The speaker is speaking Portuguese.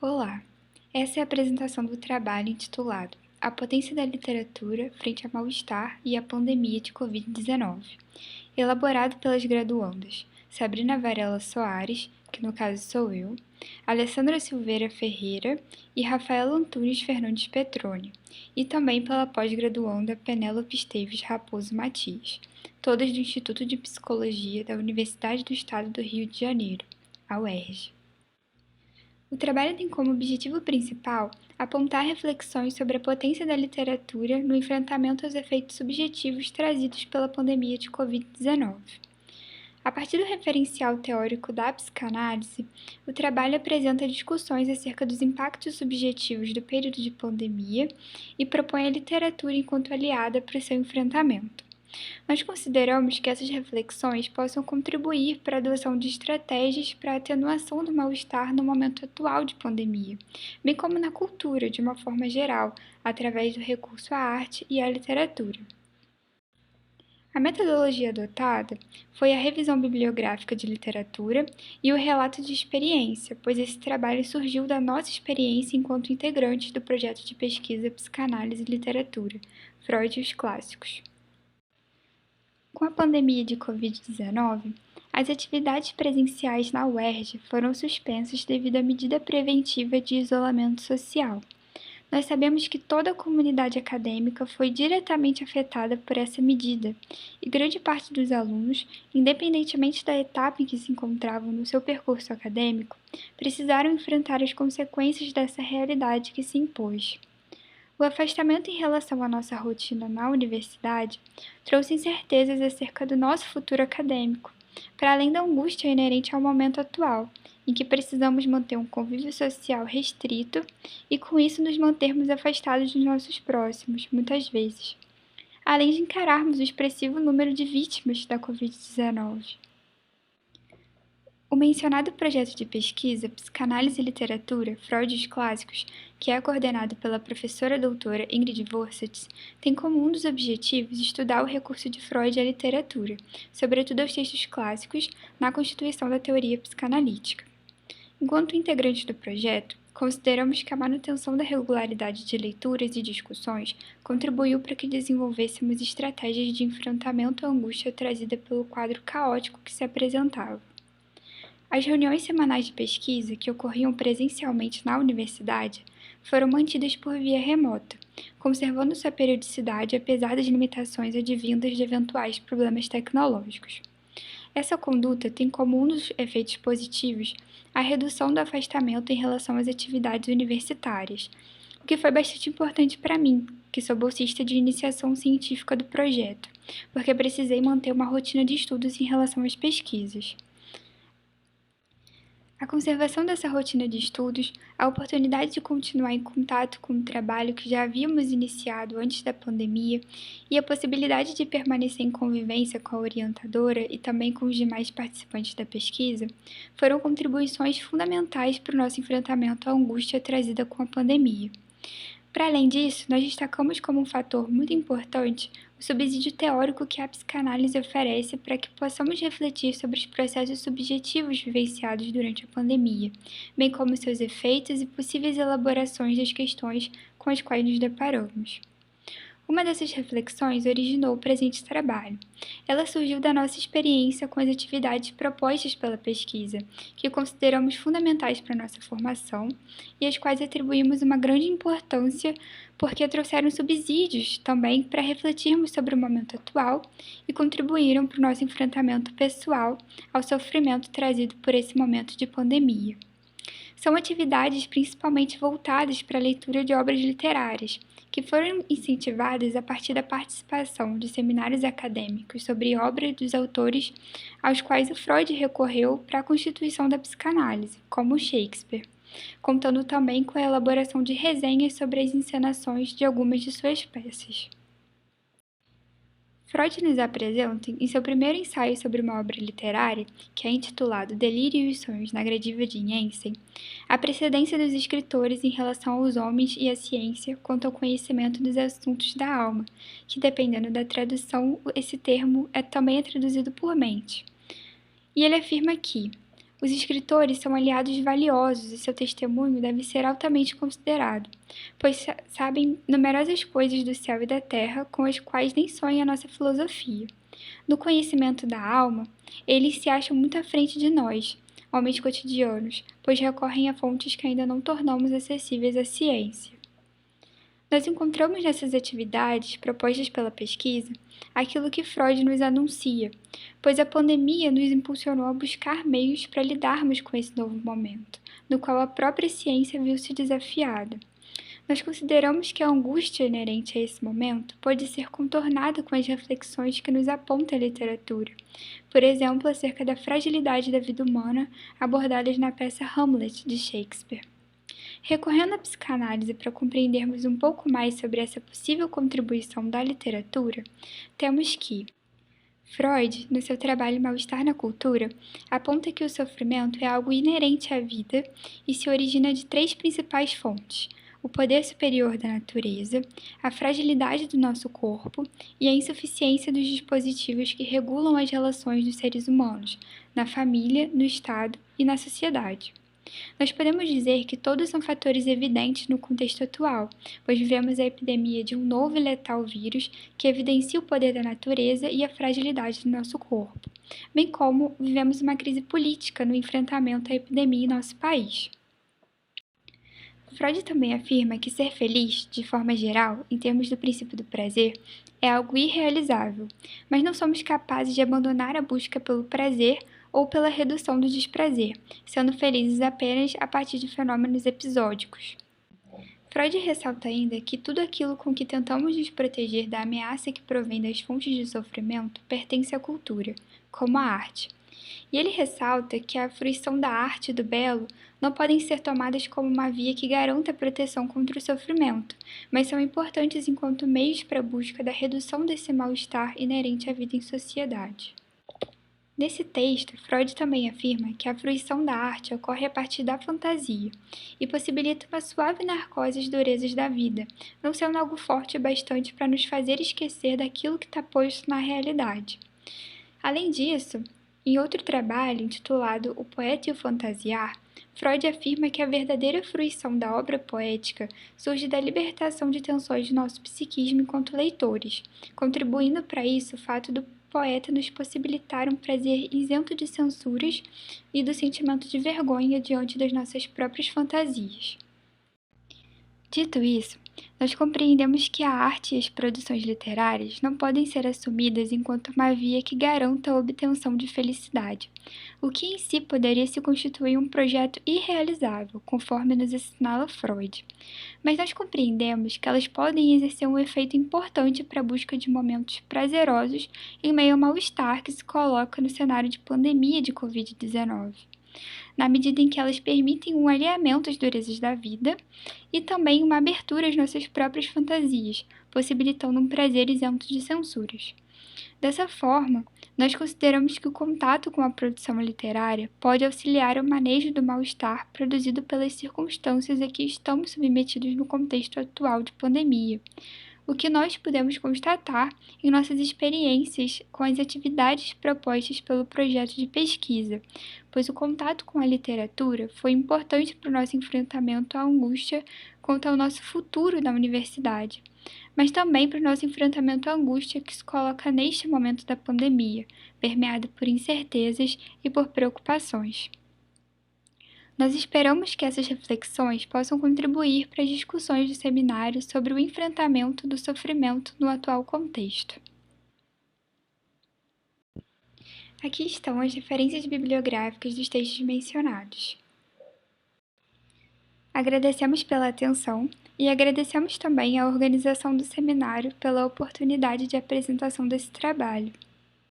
Olá! Essa é a apresentação do trabalho intitulado A Potência da Literatura frente ao Mal-Estar e à Pandemia de Covid-19, elaborado pelas graduandas Sabrina Varela Soares, que no caso sou eu, Alessandra Silveira Ferreira e Rafaela Antunes Fernandes Petroni, e também pela pós-graduanda Penélope Esteves Raposo Matias, todas do Instituto de Psicologia da Universidade do Estado do Rio de Janeiro, a UERJ. O trabalho tem como objetivo principal apontar reflexões sobre a potência da literatura no enfrentamento aos efeitos subjetivos trazidos pela pandemia de Covid-19. A partir do referencial teórico da psicanálise, o trabalho apresenta discussões acerca dos impactos subjetivos do período de pandemia e propõe a literatura enquanto aliada para o seu enfrentamento. Nós consideramos que essas reflexões possam contribuir para a adoção de estratégias para a atenuação do mal-estar no momento atual de pandemia, bem como na cultura, de uma forma geral, através do recurso à arte e à literatura. A metodologia adotada foi a revisão bibliográfica de literatura e o relato de experiência, pois esse trabalho surgiu da nossa experiência enquanto integrantes do projeto de pesquisa Psicanálise e Literatura, Freud e os Clássicos. Com a pandemia de Covid-19, as atividades presenciais na UERJ foram suspensas devido à medida preventiva de isolamento social. Nós sabemos que toda a comunidade acadêmica foi diretamente afetada por essa medida, e grande parte dos alunos, independentemente da etapa em que se encontravam no seu percurso acadêmico, precisaram enfrentar as consequências dessa realidade que se impôs. O afastamento em relação à nossa rotina na universidade trouxe incertezas acerca do nosso futuro acadêmico, para além da angústia inerente ao momento atual, em que precisamos manter um convívio social restrito e, com isso, nos mantermos afastados dos nossos próximos, muitas vezes, além de encararmos o expressivo número de vítimas da Covid-19. O mencionado projeto de pesquisa Psicanálise e Literatura, Freud e os Clássicos, que é coordenado pela professora doutora Ingrid Vorsatz, tem como um dos objetivos estudar o recurso de Freud à literatura, sobretudo aos textos clássicos, na constituição da teoria psicanalítica. Enquanto integrantes do projeto, consideramos que a manutenção da regularidade de leituras e discussões contribuiu para que desenvolvêssemos estratégias de enfrentamento à angústia trazida pelo quadro caótico que se apresentava. As reuniões semanais de pesquisa, que ocorriam presencialmente na universidade, foram mantidas por via remota, conservando sua periodicidade apesar das limitações advindas de eventuais problemas tecnológicos. Essa conduta tem como um dos efeitos positivos a redução do afastamento em relação às atividades universitárias, o que foi bastante importante para mim, que sou bolsista de iniciação científica do projeto, porque precisei manter uma rotina de estudos em relação às pesquisas. A conservação dessa rotina de estudos, a oportunidade de continuar em contato com o trabalho que já havíamos iniciado antes da pandemia e a possibilidade de permanecer em convivência com a orientadora e também com os demais participantes da pesquisa foram contribuições fundamentais para o nosso enfrentamento à angústia trazida com a pandemia. Para além disso, nós destacamos como um fator muito importante o subsídio teórico que a psicanálise oferece para que possamos refletir sobre os processos subjetivos vivenciados durante a pandemia, bem como seus efeitos e possíveis elaborações das questões com as quais nos deparamos. Uma dessas reflexões originou o presente trabalho. Ela surgiu da nossa experiência com as atividades propostas pela pesquisa, que consideramos fundamentais para a nossa formação e às quais atribuímos uma grande importância porque trouxeram subsídios também para refletirmos sobre o momento atual e contribuíram para o nosso enfrentamento pessoal ao sofrimento trazido por esse momento de pandemia. São atividades principalmente voltadas para a leitura de obras literárias, que foram incentivadas a partir da participação de seminários acadêmicos sobre obras dos autores aos quais o Freud recorreu para a constituição da psicanálise, como Shakespeare, contando também com a elaboração de resenhas sobre as encenações de algumas de suas peças. Freud nos apresenta, em seu primeiro ensaio sobre uma obra literária, que é intitulado Delírio e os Sonhos na Gradiva de Jensen, a precedência dos escritores em relação aos homens e à ciência quanto ao conhecimento dos assuntos da alma, que, dependendo da tradução, esse termo também é traduzido por mente. E ele afirma que Os escritores são aliados valiosos e seu testemunho deve ser altamente considerado, pois sabem numerosas coisas do céu e da terra com as quais nem sonha a nossa filosofia. No conhecimento da alma, eles se acham muito à frente de nós, homens cotidianos, pois recorrem a fontes que ainda não tornamos acessíveis à ciência. Nós encontramos nessas atividades propostas pela pesquisa aquilo que Freud nos anuncia, pois a pandemia nos impulsionou a buscar meios para lidarmos com esse novo momento, no qual a própria ciência viu-se desafiada. Nós consideramos que a angústia inerente a esse momento pode ser contornada com as reflexões que nos aponta a literatura, por exemplo, acerca da fragilidade da vida humana abordadas na peça Hamlet, de Shakespeare. Recorrendo à psicanálise para compreendermos um pouco mais sobre essa possível contribuição da literatura, temos que Freud, no seu trabalho Mal-Estar na Cultura, aponta que o sofrimento é algo inerente à vida e se origina de três principais fontes: o poder superior da natureza, a fragilidade do nosso corpo e a insuficiência dos dispositivos que regulam as relações dos seres humanos, na família, no Estado e na sociedade. Nós podemos dizer que todos são fatores evidentes no contexto atual, pois vivemos a epidemia de um novo e letal vírus que evidencia o poder da natureza e a fragilidade do nosso corpo, bem como vivemos uma crise política no enfrentamento à epidemia em nosso país. Freud também afirma que ser feliz, de forma geral, em termos do princípio do prazer, é algo irrealizável, mas não somos capazes de abandonar a busca pelo prazer ou pela redução do desprazer, sendo felizes apenas a partir de fenômenos episódicos. Freud ressalta ainda que tudo aquilo com que tentamos nos proteger da ameaça que provém das fontes de sofrimento pertence à cultura, como a arte. E ele ressalta que a fruição da arte e do belo não podem ser tomadas como uma via que garanta proteção contra o sofrimento, mas são importantes enquanto meios para a busca da redução desse mal-estar inerente à vida em sociedade. Nesse texto, Freud também afirma que a fruição da arte ocorre a partir da fantasia e possibilita uma suave narcose às durezas da vida, não sendo algo forte bastante para nos fazer esquecer daquilo que está posto na realidade. Além disso, em outro trabalho, intitulado O Poeta e o Fantasiar, Freud afirma que a verdadeira fruição da obra poética surge da libertação de tensões do nosso psiquismo enquanto leitores, contribuindo para isso o fato do poeta nos possibilitar um prazer isento de censuras e do sentimento de vergonha diante das nossas próprias fantasias. Dito isso, nós compreendemos que a arte e as produções literárias não podem ser assumidas enquanto uma via que garanta a obtenção de felicidade, o que em si poderia se constituir um projeto irrealizável, conforme nos assinala Freud. Mas nós compreendemos que elas podem exercer um efeito importante para a busca de momentos prazerosos em meio ao mal-estar que se coloca no cenário de pandemia de Covid-19. Na medida em que elas permitem um alinhamento às durezas da vida e também uma abertura às nossas próprias fantasias, possibilitando um prazer isento de censuras. Dessa forma, nós consideramos que o contato com a produção literária pode auxiliar o manejo do mal-estar produzido pelas circunstâncias a que estamos submetidos no contexto atual de pandemia, o que nós podemos constatar em nossas experiências com as atividades propostas pelo projeto de pesquisa, pois o contato com a literatura foi importante para o nosso enfrentamento à angústia quanto ao nosso futuro na universidade, mas também para o nosso enfrentamento à angústia que se coloca neste momento da pandemia, permeado por incertezas e por preocupações. Nós esperamos que essas reflexões possam contribuir para as discussões do seminário sobre o enfrentamento do sofrimento no atual contexto. Aqui estão as referências bibliográficas dos textos mencionados. Agradecemos pela atenção e agradecemos também à organização do seminário pela oportunidade de apresentação desse trabalho.